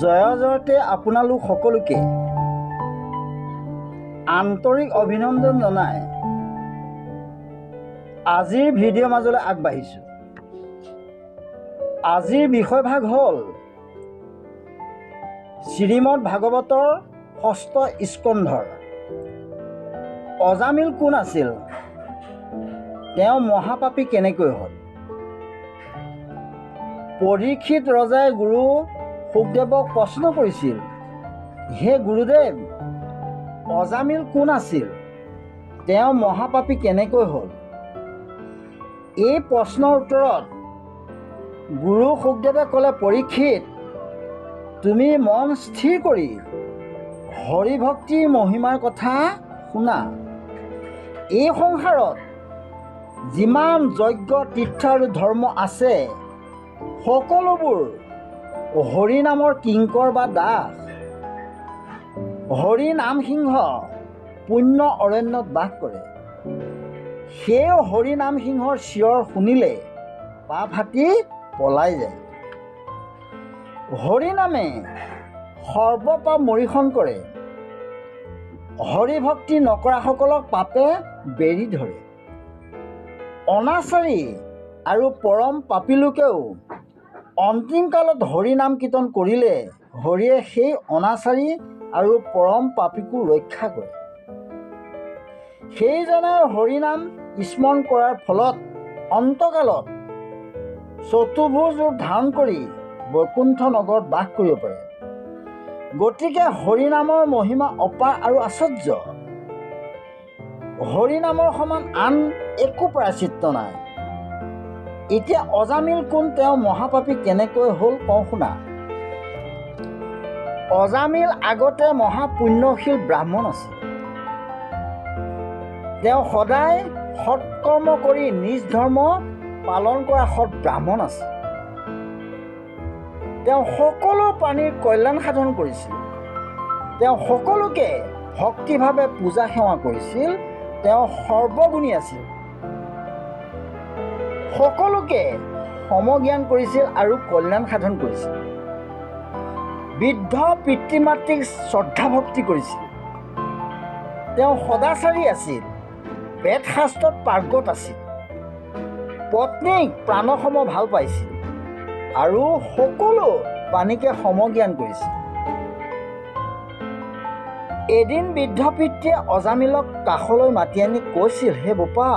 জয়তে আপোনালোক সকলোকে আন্তৰিক অভিনন্দন জনাই আজিৰ ভিডিঅ' মাজলৈ আগবাঢ়িছোঁ। আজিৰ বিষয়ভাগ হ'ল শ্ৰীমদ ভাগৱতৰ ৬ষ্ঠ স্কন্ধৰ অজামিল কোন আছিল, তেওঁ মহাপাপী কেনেকৈ হ'ল। পৰীক্ষিত ৰজাই গুৰু শুকদেৱক প্ৰশ্ন কৰিছিল, হে গুৰুদেৱ, অজামিল কোন আছিল, তেওঁ মহাপাপী কেনেকৈ হ'ল। এই প্ৰশ্নৰ উত্তৰত গুৰু শুকদেৱে ক'লে, পৰীক্ষিত, তুমি মন স্থিৰ কৰি হৰিভক্তিৰ মহিমাৰ কথা শুনা। এই সংসাৰত যিমান যজ্ঞ তীৰ্থ আৰু ধৰ্ম আছে সকলোবোৰ হৰি নামৰ কিংকৰ বা দাস। হৰি নাম সিংহ পুণ্য অৰণ্যত বাস কৰে। সেই হৰি নাম সিংহৰ চিঞৰ শুনিলে পাপ হাতী পলাই যায়। হৰি নামে সৰ্বপাপ মৰিখন কৰে। হৰি ভক্তি নকৰাসকলক পাপে বেৰি ধৰে। অনাচাৰী আৰু পৰম পাপী লোকেও অন্তিম কালত হৰি নাম কীৰ্তন কৰিলে হৰিয়ে সেই অনাচাৰী আৰু পৰম পাপীকো ৰক্ষা কৰে। সেইজনে হৰি নাম স্মৰণ কৰাৰ ফলত অন্তকালত চতুৰ্ভুজ ৰূপ ধাৰণ কৰি বৈকুণ্ঠ নগৰত বাস কৰিব পাৰে। গতিকে হৰি নামৰ মহিমা অপাৰ আৰু আশ্চৰ্য। হৰি নামৰ সমান আন একো প্ৰায়শ্চিত্ত নাই। এতিয়া অজামিল কোন, তেওঁ মহাপাপী কেনেকৈ হ'ল কওঁ শুনা। অজামিল আগতে মহাপুণ্যশীল ব্ৰাহ্মণ আছিল। তেওঁ সদায় সৎকৰ্ম কৰি নিজ ধৰ্ম পালন কৰা সৎ ব্ৰাহ্মণ আছিল। তেওঁ সকলো প্ৰাণীৰ কল্যাণ সাধন কৰিছিল। তেওঁ সকলোকে ভক্তিভাৱে পূজা সেৱা কৰিছিল। তেওঁ সৰ্বগুণী আছিল। সকলোকে সমজ্ঞান কৰিছিল আৰু কল্যাণ সাধন কৰিছিল। বৃদ্ধ পিতৃ মাতৃক শ্ৰদ্ধা ভক্তি কৰিছিল। তেওঁ সদাচাৰী আছিল। বেদ শাস্ত্ৰত পাৰ্গত আছিল। পত্নীক প্ৰাণসম ভাল পাইছিল আৰু সকলো প্ৰাণীকে সমজ্ঞান কৰিছিল। এদিন বৃদ্ধ পিতৃয়ে অজামিলক কাষলৈ মাতি আনি কৈছিল, হে বোপা,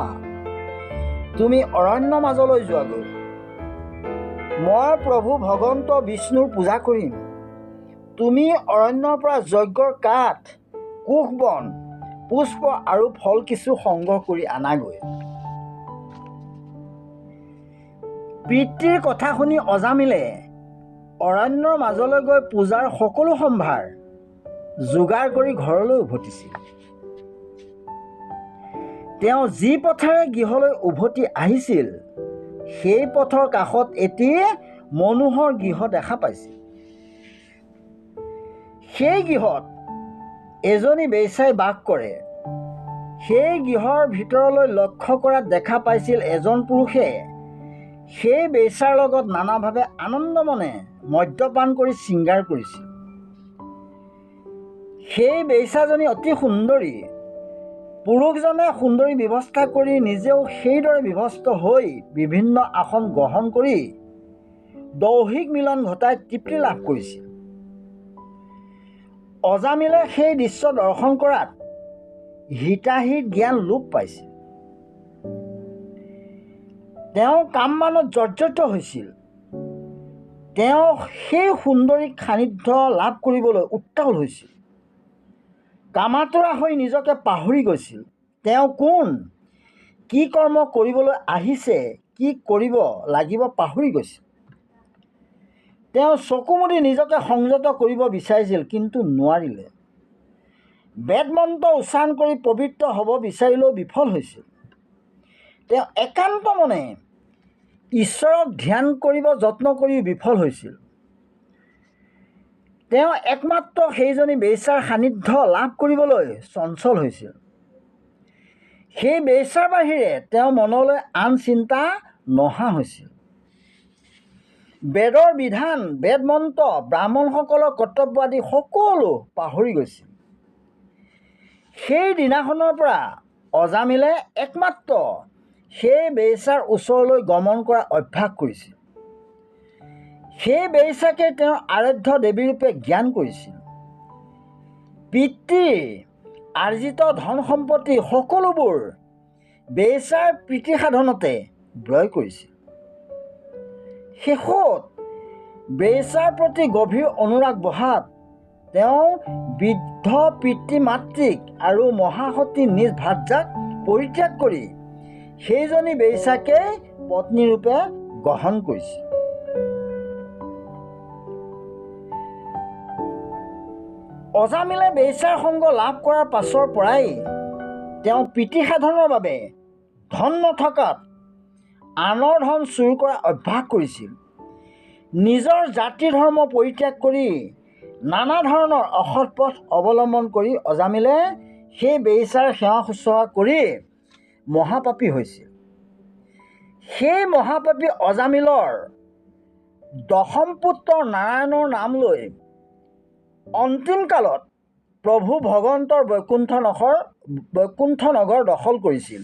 তুমি অৰণ্য মাজলৈ যোৱাগৈ। মই প্ৰভু ভগৱন্ত বিষ্ণুৰ পূজা কৰিম। তুমি অৰণ্যৰ পৰা যজ্ঞৰ কাঠ, কুশ বন, পুষ্প আৰু ফল কিছু সংগ্ৰহ কৰি আনাগৈ। পিতৃৰ কথা শুনি অজামিলে অৰণ্যৰ মাজলৈ গৈ পূজাৰ সকলো সম্ভাৰ যোগাৰ কৰি ঘৰলৈ উভতিছিল। তেওঁ যি পথেৰে গৃহলৈ উভতি আহিছিল সেই পথৰ কাষত এটি মনোহৰ গৃহ দেখা পাইছিল। সেই গৃহত এজনী বেশ্যাই বাস কৰে। সেই গৃহৰ ভিতৰলৈ লক্ষ্য কৰাত দেখা পাইছিল এজন পুৰুষে সেই বেশ্যাৰ লগত নানাভাৱে আনন্দমনে মদ্যপান কৰি শৃংগাৰ কৰিছিল। সেই বেশ্যাজনী অতি সুন্দৰী। পুৰুষজনে সুন্দৰী ব্যৱস্থা কৰি নিজেও সেইদৰে বিভস্ত হৈ বিভিন্ন আসন গ্ৰহণ কৰি দৈহিক মিলন ঘটাই তৃপ্তি লাভ কৰিছিল। অজামিলে সেই দৃশ্য দৰ্শন কৰাত হিতাহিত জ্ঞান লোপ পাইছিল। তেওঁ কামমানত জৰ্জৰিত হৈছিল। তেওঁ সেই সুন্দৰীক সান্নিধ্য লাভ কৰিবলৈ উত্তাউল হৈছিল। কামাতুৰা হৈ নিজকে পাহৰি গৈছিল। তেওঁ কোন, কি কৰ্ম কৰিবলৈ আহিছে, কি কৰিব লাগিব পাহৰি গৈছিল। তেওঁ চকু মুদি নিজকে সংযত কৰিব বিচাৰিছিল, কিন্তু নোৱাৰিলে। বেদমন্ত্ৰ উচ্চাৰণ কৰি পবিত্ৰ হ'ব বিচাৰিলেও বিফল হৈছিল। তেওঁ একান্ত মনে ঈশ্বৰক ধ্যান কৰিব যত্ন কৰি বিফল হৈছিল। তেওঁ একমাত্ৰ সেইজনী বেশ্যাৰ সান্নিধ্য লাভ কৰিবলৈ চঞ্চল হৈছিল। সেই বেশ্যাৰ বাহিৰে তেওঁ মনলৈ আন চিন্তা নহা হৈছিল। বেদৰ বিধান, বেদ মন্ত্ৰ, ব্ৰাহ্মণসকলৰ কৰ্তব্য আদি সকলো পাহৰি গৈছিল। সেই দিনাখনৰ পৰা অজামিলে একমাত্ৰ সেই বেইছাৰ ওচৰলৈ গমন কৰা অভ্যাস কৰিছিল। সেই বেইছাকে তেওঁৰ আৰাধ্য দেৱীৰূপে জ্ঞান কৰিছিল। পিতৃ আৰ্জিত ধন সম্পত্তি সকলোবোৰ বেইছাৰ প্ৰীতি সাধনতে ব্যয় কৰিছিল। শেষত বেইছাৰ প্ৰতি গভীৰ অনুৰাগ বহাত তেওঁ বৃদ্ধ পিতৃ মাতৃক আৰু মহাসতী নিজ ভাৰ্যাক পৰিত্যাগ কৰি সেইজনী বেইছাকে পত্নীৰূপে গ্ৰহণ কৰিছিল। অজামিলে বেইছাৰ সংগ লাভ কৰাৰ পাছৰ পৰাই তেওঁ প্ৰীতি সাধনৰ বাবে ধন নথকাত আনৰ ধন চুৰি কৰা অভ্যাস কৰিছিল। নিজৰ জাতি ধৰ্ম পৰিত্যাগ কৰি নানা ধৰণৰ অসৎ পথ অৱলম্বন কৰি অজামিলে সেই বেইছাৰ সেৱা শুশ্ৰূষা কৰি মহাপাপী হৈছিল। সেই মহাপাপী অজামিলৰ দশম পুত্ৰ নাৰায়ণৰ নাম লৈ অন্তিম কালত প্ৰভু ভগৱন্তৰ বৈকুণ্ঠ নগৰ দখল কৰিছিল।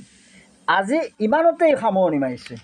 আজি ইমানতেই সামৰণি মাৰিছোঁ।